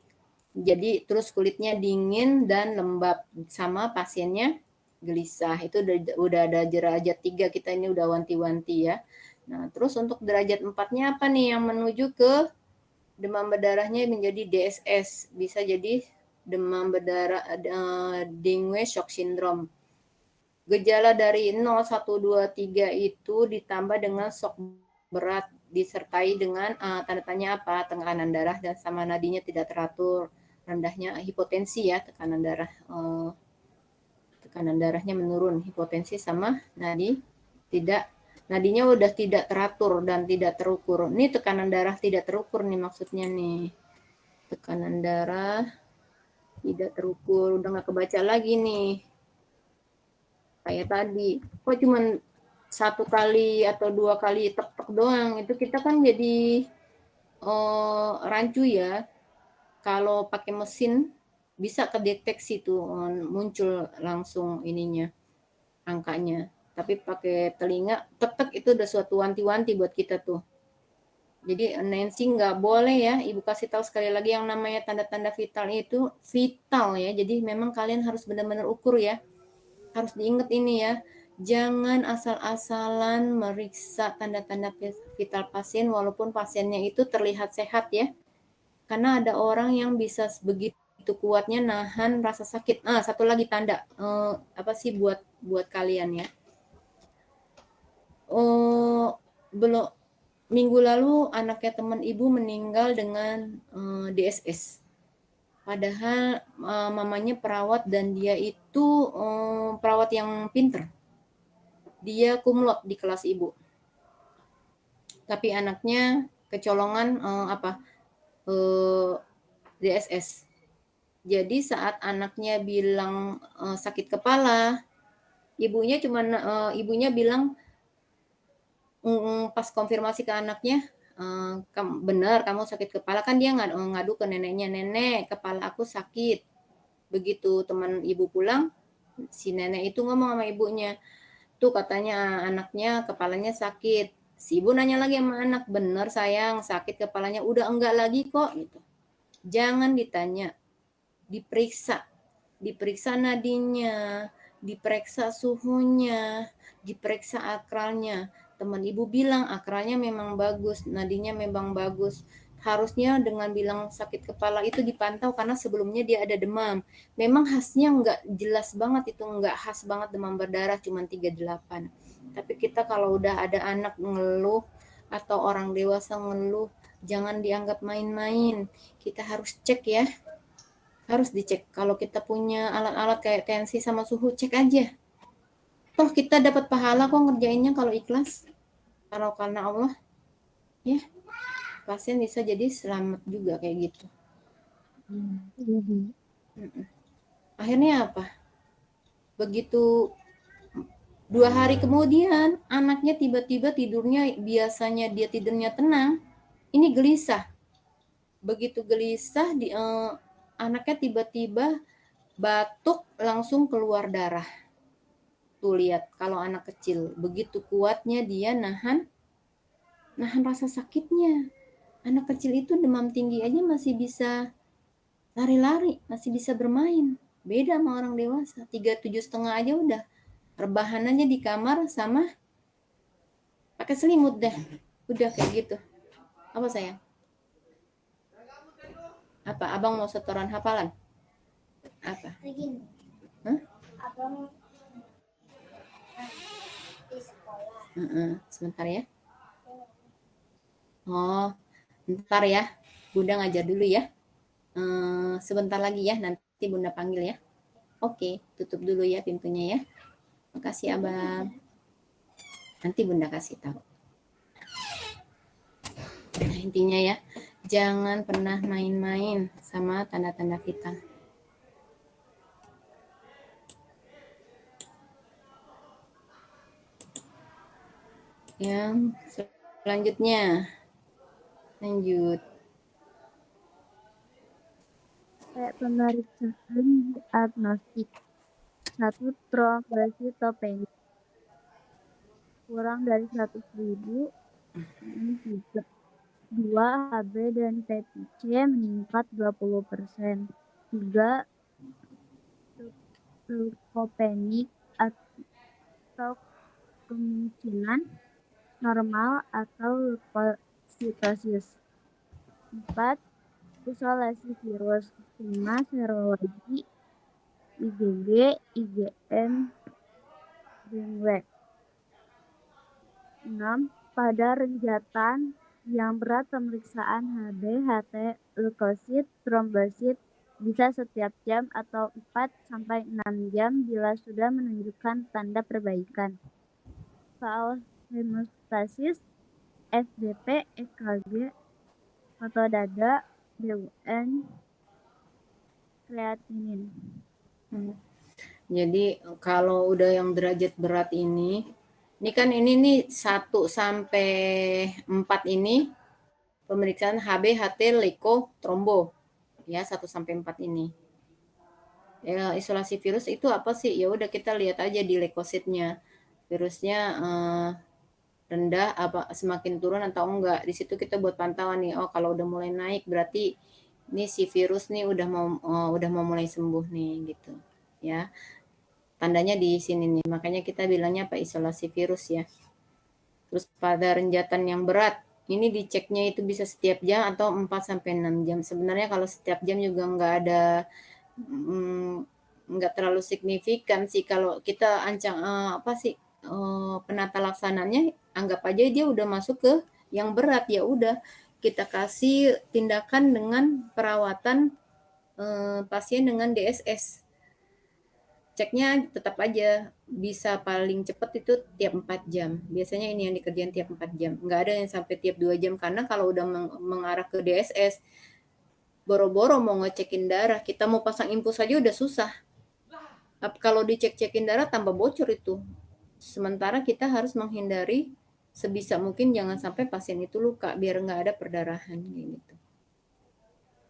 Jadi terus kulitnya dingin dan lembab sama pasiennya gelisah. Itu udah ada derajat 3, kita ini udah wanti-wanti ya. Nah, terus untuk derajat 4-nya apa nih yang menuju ke demam berdarahnya menjadi DSS, bisa jadi demam berdarah dengue shock syndrome. Gejala dari 0, 1, 2, 3 itu ditambah dengan shock berat disertai dengan tanda tanya apa? Tekanan darah dan sama nadinya tidak teratur, rendahnya hipotensi ya, tekanan darahnya menurun, hipotensi sama nadinya udah tidak teratur dan tidak terukur. Ini tekanan darah tidak terukur nih maksudnya nih. Tekanan darah tidak terukur, udah nggak kebaca lagi nih. Kayak tadi, kok cuman 1 kali atau 2 kali tek-tek doang, itu kita kan jadi rancu ya. Kalau pakai mesin bisa kedeteksi tuh muncul langsung ininya angkanya. Tapi pakai telinga tek-tek itu udah suatu wanti-wanti buat kita tuh. Jadi Nancy nggak boleh ya, Ibu kasih tahu sekali lagi yang namanya tanda-tanda vital itu vital ya. Jadi memang kalian harus benar-benar ukur ya. Harus diingat ini ya, jangan asal-asalan meriksa tanda-tanda vital pasien walaupun pasiennya itu terlihat sehat ya. Karena ada orang yang bisa begitu kuatnya nahan rasa sakit. Satu lagi tanda apa sih buat kalian ya. Belum minggu lalu anaknya teman Ibu meninggal dengan DSS. Padahal mamanya perawat dan dia itu perawat yang pinter. Dia kumlot di kelas Ibu. Tapi anaknya kecolongan DSS. Jadi saat anaknya bilang sakit kepala, ibunya bilang pas konfirmasi ke anaknya, benar kamu sakit kepala, kan dia ngadu ke neneknya, nenek kepala aku sakit. Begitu teman Ibu pulang, si nenek itu ngomong sama ibunya, tuh katanya anaknya kepalanya sakit. Si ibu nanya lagi sama anak, bener sayang sakit kepalanya? Udah enggak lagi kok gitu. Jangan ditanya, diperiksa nadinya, diperiksa suhunya, diperiksa akralnya. Teman Ibu bilang akralnya memang bagus, nadinya memang bagus. Harusnya dengan bilang sakit kepala itu dipantau karena sebelumnya dia ada demam. Memang khasnya enggak jelas banget itu, enggak khas banget demam berdarah cuma 38. Tapi kita kalau udah ada anak ngeluh atau orang dewasa ngeluh, jangan dianggap main-main. Kita harus cek ya. Harus dicek. Kalau kita punya alat-alat kayak tensi sama suhu, cek aja. Toh kita dapat pahala kok ngerjainnya kalau ikhlas. kalau karena Allah ya pasien bisa jadi selamat juga kayak gitu. Akhirnya apa? Begitu 2 hari kemudian anaknya tiba-tiba tidurnya, biasanya dia tidurnya tenang, ini gelisah. Begitu gelisah anaknya tiba-tiba batuk langsung keluar darah. Tuh lihat kalau anak kecil begitu kuatnya dia nahan rasa sakitnya. Anak kecil itu demam tinggi aja masih bisa lari-lari, masih bisa bermain. Beda sama orang dewasa, 37,5 aja udah rebahanannya di kamar sama pakai selimut deh. Udah kayak gitu. Apa sayang? Apa? Abang mau setoran hafalan? Apa? Hah? Abang di sekolah. Sebentar ya. Oh, bentar ya. Bunda ngajar dulu ya. Sebentar lagi ya, nanti Bunda panggil ya. Oke, tutup dulu ya pintunya ya. Makasih Abang. Nanti Bunda kasih tahu. Nah, intinya ya, jangan pernah main-main sama tanda-tanda vital. Yang selanjutnya, lanjut. Pemeriksaan diagnostik. 1. Trombositopenik kurang dari 100.000. 2. HB dan TPC meningkat 20%. 3. Leukopenik atau kemungkinan normal atau leukositosis. 4. Isolasi virus. 5. Serologi IgG, IgM, Genwek. 6. Pada renjatan yang berat pemeriksaan HB, HT, leukosit, trombosit bisa setiap jam atau 4-6 jam bila sudah menunjukkan tanda perbaikan. Soal hemostasis, FDP, EKG, foto dada, BUN, kreatinin. Jadi kalau udah yang derajat berat ini kan ini nih 1 sampai 4 ini pemeriksaan HB, HT, leuko, trombo. Ya, 1 sampai 4 ini. Ya, isolasi virus itu apa sih? Ya udah kita lihat aja di leukositnya. Virusnya rendah apa semakin turun atau enggak. Di situ kita buat pantauan nih. Oh, kalau udah mulai naik berarti ini si virus nih udah mau mulai sembuh nih gitu. Ya. Tandanya di sini nih. Makanya kita bilangnya apa? Isolasi virus ya. Terus pada renjatan yang berat, ini diceknya itu bisa setiap jam atau 4-6 jam. Sebenarnya kalau setiap jam juga nggak terlalu signifikan sih kalau kita penata laksananya anggap aja dia udah masuk ke yang berat, ya udah kita kasih tindakan dengan perawatan pasien dengan DSS. Ceknya tetap aja bisa paling cepat itu tiap 4 jam. Biasanya ini yang dikerjain tiap 4 jam. Nggak ada yang sampai tiap 2 jam karena kalau udah mengarah ke DSS, boro-boro mau ngecekin darah, kita mau pasang infus aja udah susah. Kalau dicek-cekin darah tambah bocor itu. Sementara kita harus menghindari sebisa mungkin jangan sampai pasien itu luka biar nggak ada perdarahan gitu.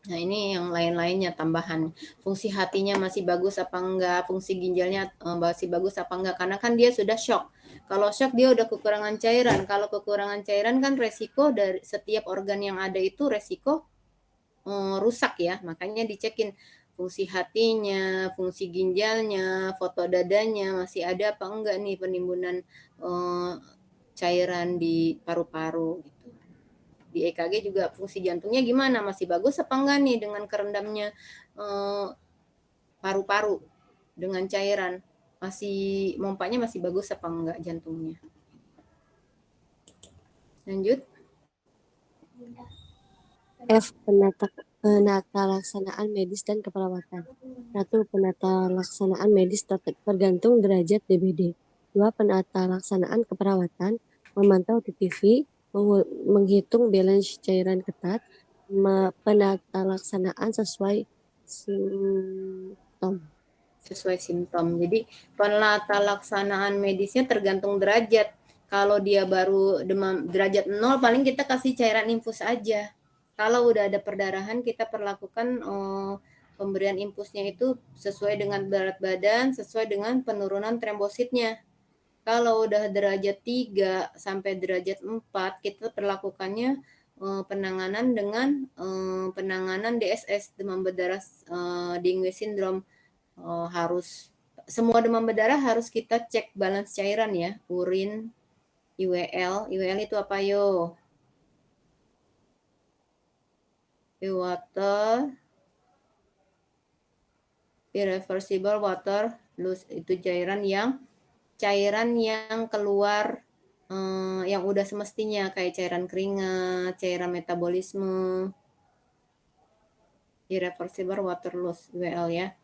Nah, ini yang lain-lainnya tambahan. Fungsi hatinya masih bagus apa enggak, fungsi ginjalnya masih bagus apa enggak, karena kan dia sudah shock. Kalau shock dia udah kekurangan cairan. Kalau kekurangan cairan kan resiko dari setiap organ yang ada itu resiko rusak ya. Makanya dicekin fungsi hatinya, fungsi ginjalnya, foto dadanya masih ada apa enggak nih penimbunan cairan di paru-paru gitu. Di EKG juga fungsi jantungnya gimana, masih bagus apa enggak nih dengan kerendamnya paru-paru dengan cairan, masih mompanya masih bagus apa enggak jantungnya. Lanjut. F. Penata laksanaan medis dan keperawatan. 1. Penata laksanaan medis tergantung derajat DBD. 2. Penata laksanaan keperawatan memantau di TV, menghitung balance cairan ketat, penata laksanaan sesuai simptom. Sesuai simptom. Jadi penata laksanaan medisnya tergantung derajat. Kalau dia baru demam derajat 0, paling kita kasih cairan infus aja. Kalau udah ada perdarahan, kita perlakukan pemberian infusnya itu sesuai dengan berat badan, sesuai dengan penurunan trombositnya. Kalau udah derajat 3 sampai derajat 4, kita perlakukannya penanganan dengan penanganan DSS, demam berdarah Dengue syndrome. Harus semua demam berdarah harus kita cek balance cairan ya, urin, IWL. IWL itu apa yo? Water, irreversible water loss, itu cairan yang keluar yang udah semestinya, kayak cairan keringat, cairan metabolisme. Irreversible water loss, IWL ya.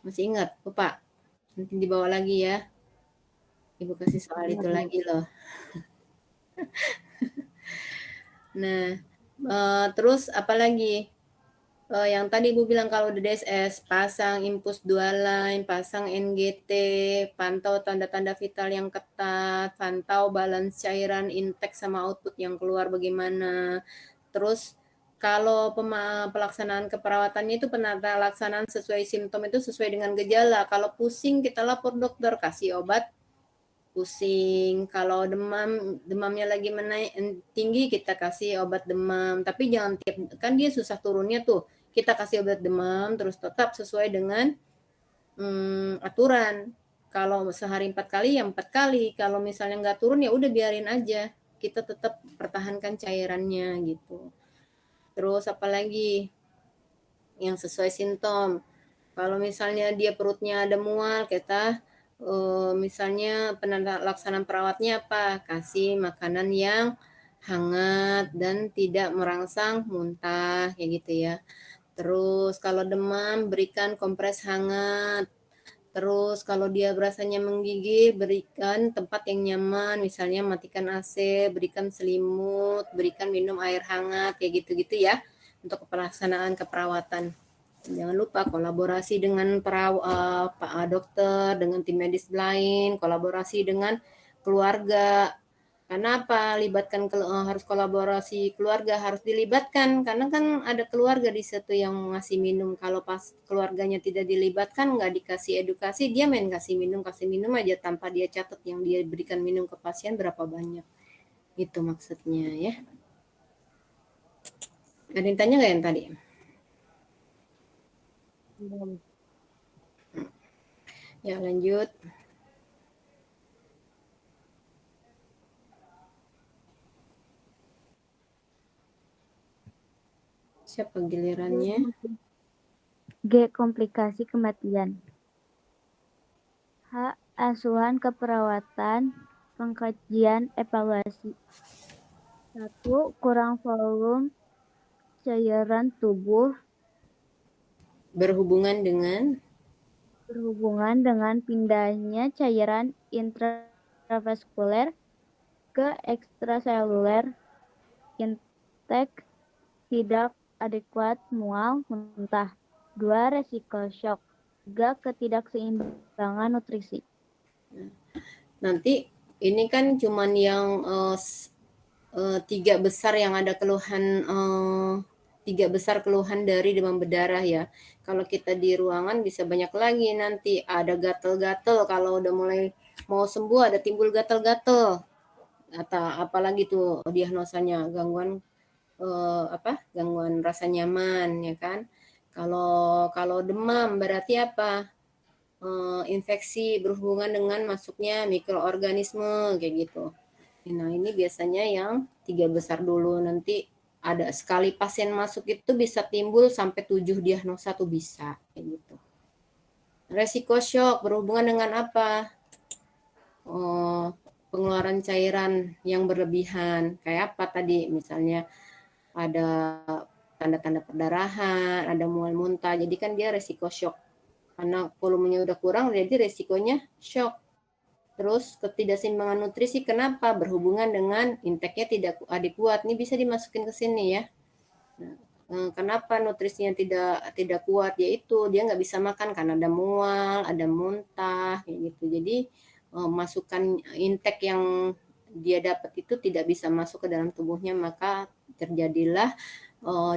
Masih ingat, Lupa? Nanti dibawa lagi ya. Ibu kasih soal itu lagi loh. Nah, terus apa lagi? Yang tadi Ibu bilang kalau udah DSS, pasang infus 2 line, pasang NGT, pantau tanda-tanda vital yang ketat, pantau balance cairan intake sama output yang keluar bagaimana. Terus kalau pelaksanaan keperawatannya itu penata laksanaan sesuai simptom itu sesuai dengan gejala. Kalau pusing kita lapor dokter, kasih obat pusing. Kalau demamnya lagi tinggi, kita kasih obat demam. Tapi jangan kan dia susah turunnya tuh. Kita kasih obat demam terus tetap sesuai dengan aturan. Kalau sehari 4 kali ya 4 kali. Kalau misalnya nggak turun ya udah biarin aja. Kita tetap pertahankan cairannya gitu. Terus apalagi yang sesuai simptom. Kalau misalnya dia perutnya ada mual, kita misalnya penata laksanaan perawatnya apa? Kasih makanan yang hangat dan tidak merangsang muntah, kayak gitu ya. Terus kalau demam, berikan kompres hangat. Terus kalau dia rasanya menggigil, berikan tempat yang nyaman, misalnya matikan AC, berikan selimut, berikan minum air hangat, kayak gitu-gitu ya, untuk pelaksanaan keperawatan. Jangan lupa kolaborasi dengan dokter, dengan tim medis lain, kolaborasi dengan keluarga. Karena apa? Harus kolaborasi keluarga, harus dilibatkan karena kan ada keluarga di situ yang ngasih minum. Kalau pas keluarganya tidak dilibatkan, nggak dikasih edukasi, dia main kasih minum aja tanpa dia catat yang dia berikan minum ke pasien berapa banyak. Itu maksudnya ya. Ada yang tanya nggak yang tadi? Ya lanjut. Siapa gilirannya? G. Komplikasi kematian. H. Asuhan keperawatan, pengkajian, evaluasi. 1. Kurang volume cairan tubuh Berhubungan dengan pindahnya cairan intravaskuler ke ekstraseluler, intake tidak adekuat, mual, muntah. 2. Resiko shock. 3. Ketidakseimbangan nutrisi. nanti ini kan cuman yang 3 besar yang ada keluhan 3 besar keluhan dari demam berdarah ya. Kalau kita di ruangan bisa banyak lagi, nanti ada gatel-gatel, kalau udah mulai mau sembuh ada timbul gatel-gatel. Atau apalagi tuh diagnosanya gangguan gangguan rasa nyaman ya kan. Kalau demam berarti apa? Infeksi berhubungan dengan masuknya mikroorganisme kayak gitu. Nah, ini biasanya yang 3 besar dulu, nanti ada sekali pasien masuk itu bisa timbul sampai 7 diagnosa tuh bisa kayak gitu. Resiko shock berhubungan dengan apa? Pengeluaran cairan yang berlebihan. Kayak apa tadi? Misalnya ada tanda-tanda perdarahan, ada mual muntah. Jadi kan dia resiko shock. Karena volumenya udah kurang, jadi resikonya shock. Terus ketidakseimbangan nutrisi kenapa? Berhubungan dengan intake-nya tidak adekuat. Ini bisa dimasukin ke sini ya. Nah, kenapa nutrisinya tidak kuat? Yaitu dia nggak bisa makan karena ada mual, ada muntah, kayak gitu. Jadi masukan intake yang dia dapat itu tidak bisa masuk ke dalam tubuhnya, maka terjadilah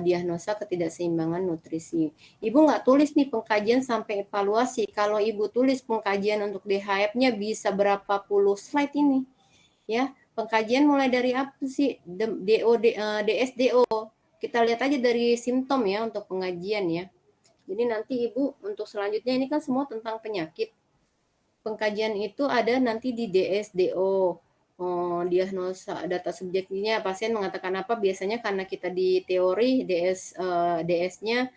diagnosa ketidakseimbangan nutrisi. Ibu nggak tulis nih pengkajian sampai evaluasi. Kalau Ibu tulis pengkajian untuk DHF-nya bisa berapa puluh slide ini. Ya, pengkajian mulai dari apa sih? DSDO. Kita lihat aja dari simptom ya untuk pengajian ya. Jadi nanti Ibu untuk selanjutnya ini kan semua tentang penyakit. Pengkajian itu ada nanti di DSDO. Diagnosa data subjektifnya pasien mengatakan apa, biasanya karena kita di teori DS-nya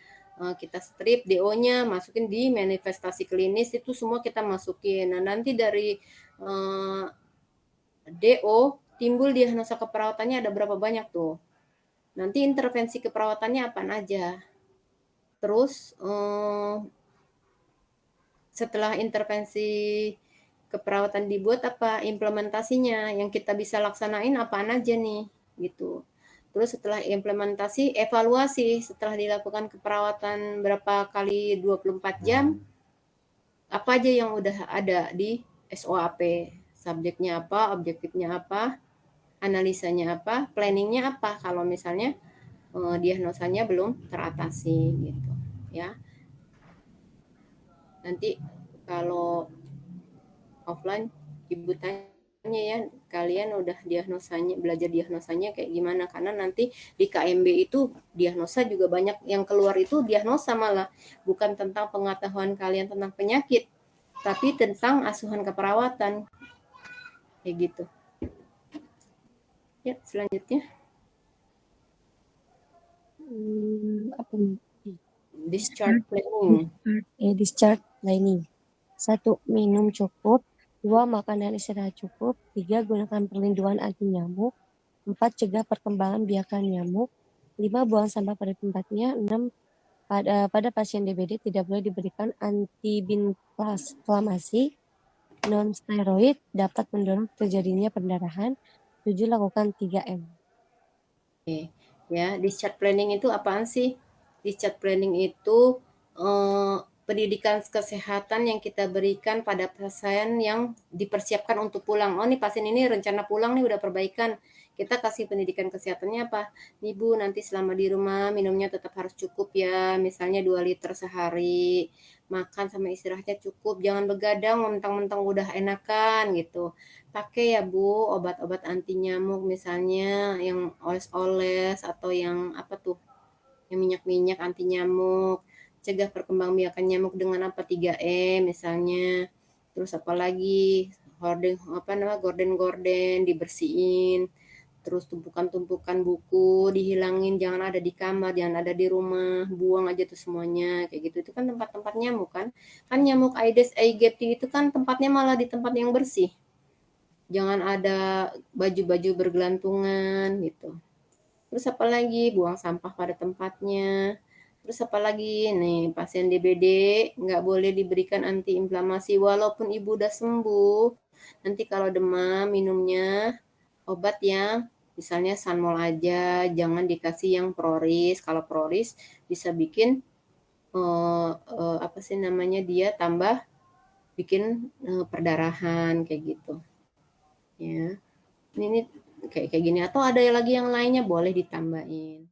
kita strip, DO-nya masukin di manifestasi klinis, itu semua kita masukin. Nah, nanti dari DO timbul diagnosa keperawatannya ada berapa banyak tuh. Nanti intervensi keperawatannya apa aja. Terus setelah intervensi keperawatan dibuat apa implementasinya yang kita bisa laksanain apaan aja nih gitu. Terus setelah implementasi evaluasi setelah dilakukan keperawatan berapa kali 24 jam apa aja yang udah ada di SOAP, subjeknya apa, objektifnya apa, analisanya apa, planningnya apa kalau misalnya diagnosanya belum teratasi gitu ya. Nanti kalau offline Ibu tanya ya, kalian udah diagnosanya, belajar diagnosanya kayak gimana, karena nanti di KMB itu diagnosa juga banyak yang keluar itu diagnosa malah bukan tentang pengetahuan kalian tentang penyakit tapi tentang asuhan keperawatan kayak gitu ya. Selanjutnya Apa nih? discharge planning. Discharge planning. 1. Minum cukup. 2. Makan dan istirahat cukup. 3. Gunakan perlindungan anti nyamuk. 4. Cegah perkembangan biakan nyamuk. 5. Buang sampah pada tempatnya. 6. Pada pasien DBD tidak boleh diberikan antiinflamasi non-steroid dapat mendorong terjadinya pendarahan. 7. Lakukan 3M. Oke. Ya, discharge planning itu apaan sih? Discharge planning itu pendidikan kesehatan yang kita berikan pada pasien yang dipersiapkan untuk pulang. Oh, nih pasien ini rencana pulang nih udah perbaikan. Kita kasih pendidikan kesehatannya apa? Nih Bu, nanti selama di rumah minumnya tetap harus cukup ya, misalnya 2 liter sehari. Makan sama istirahatnya cukup, jangan begadang mentang-mentang udah enakan gitu. Pakai ya Bu obat-obat anti nyamuk misalnya yang oles-oles atau yang apa tuh? Yang minyak-minyak anti nyamuk. Cegah perkembangbiakan nyamuk dengan apa 3M misalnya. Terus apalagi gorden dibersihin. Terus tumpukan-tumpukan buku dihilangin, jangan ada di kamar, jangan ada di rumah, buang aja tuh semuanya kayak gitu. Itu kan tempat-tempat nyamuk kan. Kan nyamuk Aedes aegypti itu kan tempatnya malah di tempat yang bersih. Jangan ada baju-baju bergelantungan gitu. Terus apalagi buang sampah pada tempatnya. Terus apalagi nih pasien DBD nggak boleh diberikan antiinflamasi walaupun ibu udah sembuh. Nanti kalau demam minumnya obat yang misalnya Sanmol aja, jangan dikasih yang Proris. Kalau Proris bisa bikin apa sih namanya dia tambah bikin perdarahan kayak gitu. Ya. Ini kayak gini atau ada lagi yang lainnya boleh ditambahin.